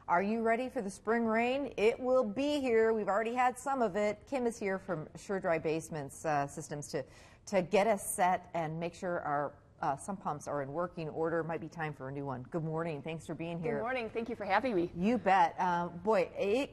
Are you ready for the spring rain? It will be here. We've already had some of it. Kim is here from SureDry Basements Systems to get us set and make sure our sump pumps are in working order. Might be time for a new one. Good morning. Thanks for being here. Good morning. Thank you for having me. You bet. Boy,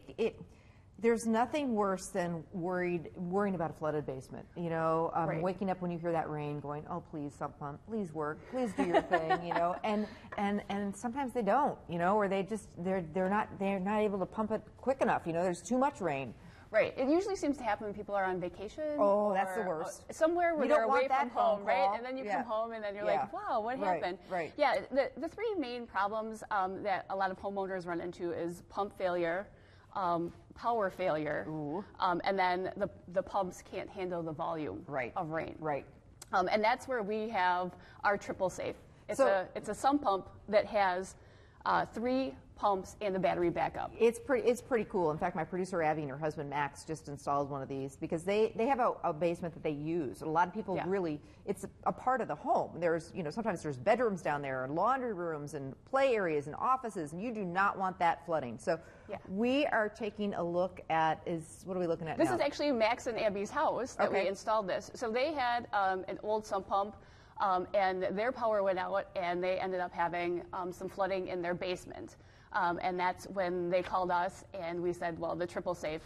there's nothing worse than worrying about a flooded basement. You know, Right. waking up when you hear that rain, going, "Oh, please, sump pump, please work, please do your thing." You know, and sometimes they don't. You know, or they're not able to pump it quick enough. You know, there's too much rain. Right. It usually seems to happen when people are on vacation. Oh, that's the worst. Somewhere where You they're don't want away that from home, phone right? call. And then you Yeah. come home and then you're Yeah. like, wow, what Right, happened? right. Yeah, the three main problems that a lot of homeowners run into is pump failure, power failure, and then the pumps can't handle the volume of rain. Right. And that's where we have our TripleSafe. It's a sump pump that has 3 pumps and the battery backup. It's pretty cool. In fact, my producer Abby and her husband Max just installed one of these because they have a basement that they use. A lot of people really, it's a part of the home. There's, you know, sometimes there's bedrooms down there and laundry rooms and play areas and offices, and you do not want that flooding. So we are taking a look at, what are we looking at now? This is actually Max and Abby's house that we installed this. So they had an old sump pump and their power went out and they ended up having some flooding in their basement. And that's when they called us and we said, well, the TripleSafe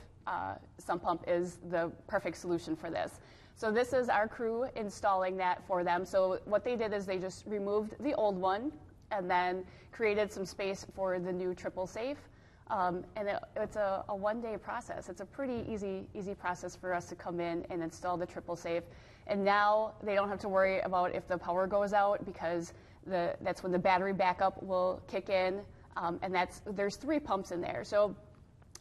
sump pump is the perfect solution for this. So this is our crew installing that for them. So what they did is they just removed the old one and then created some space for the new TripleSafe. And it's a one-day process. It's a pretty easy process for us to come in and install the TripleSafe. And now they don't have to worry about if the power goes out because that's when the battery backup will kick in. And there's 3 pumps in there. So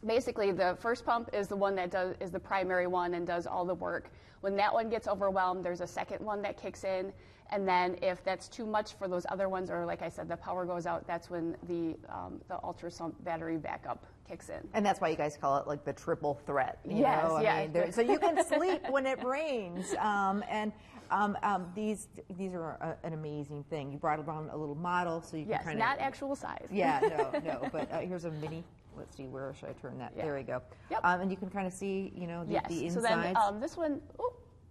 basically the first pump is the one that is the primary one and does all the work. When that one gets overwhelmed, there's a second one that kicks in. And then if that's too much for those other ones, or like I said, the power goes out, that's when the Ultra Sump battery backup kicks in. And that's why you guys call it like the triple threat. You know? I mean, so you can sleep when it rains. These are an amazing thing. You brought around a little model so you can kind of... not actual size. Yeah, no. But here's a mini. Let's see, where should I turn that? There we go. Yep. And you can kind of see, you know, the insides. So then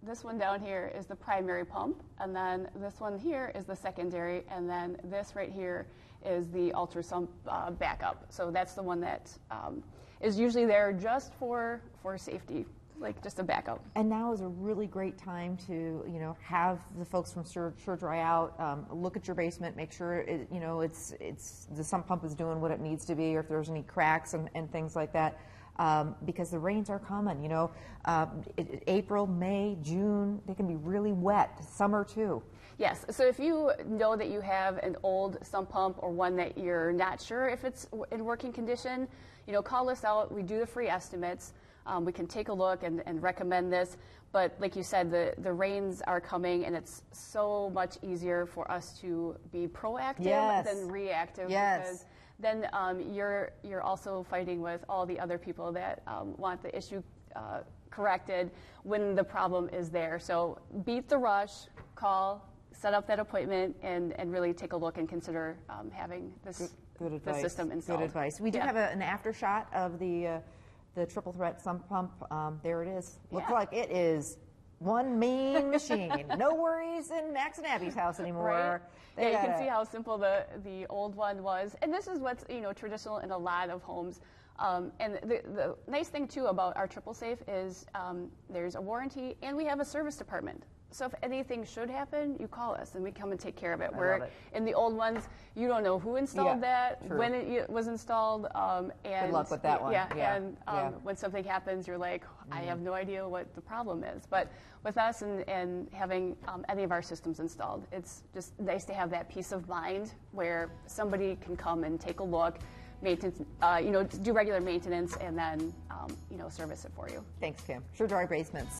this one down here is the primary pump, and then this one here is the secondary, and then this right here is the Ultra Sump backup. So that's the one that is usually there just for safety, like just a backup. And now is a really great time to, you know, have the folks from SureDry out, look at your basement, make sure the sump pump is doing what it needs to be, or if there's any cracks and things like that. Because the rains are coming, you know, April, May, June, they can be really wet, summer too. Yes, so if you know that you have an old sump pump or one that you're not sure if it's in working condition, you know, call us out. We do the free estimates. We can take a look and recommend this. But like you said, the rains are coming, and it's so much easier for us to be proactive than reactive. Because then you're also fighting with all the other people that want the issue corrected when the problem is there. So beat the rush, call, set up that appointment, and really take a look and consider having this system installed. Good advice. We do have an after shot of the triple threat sump pump. There it is. Looks like it is one mean machine. No worries in Max and Abby's house anymore. Right. You can see how simple the old one was. And this is what's traditional in a lot of homes. And the nice thing too about our TripleSafe is there's a warranty and we have a service department. So if anything should happen, you call us and we come and take care of it. Where in the old ones, you don't know who installed that, when it was installed. And good luck with that one. And when something happens, you're like, I have no idea what the problem is. But with us and having any of our systems installed, it's just nice to have that peace of mind where somebody can come and take a look, maintenance, do regular maintenance, and then service it for you. Thanks, Kim. SureDry Basements.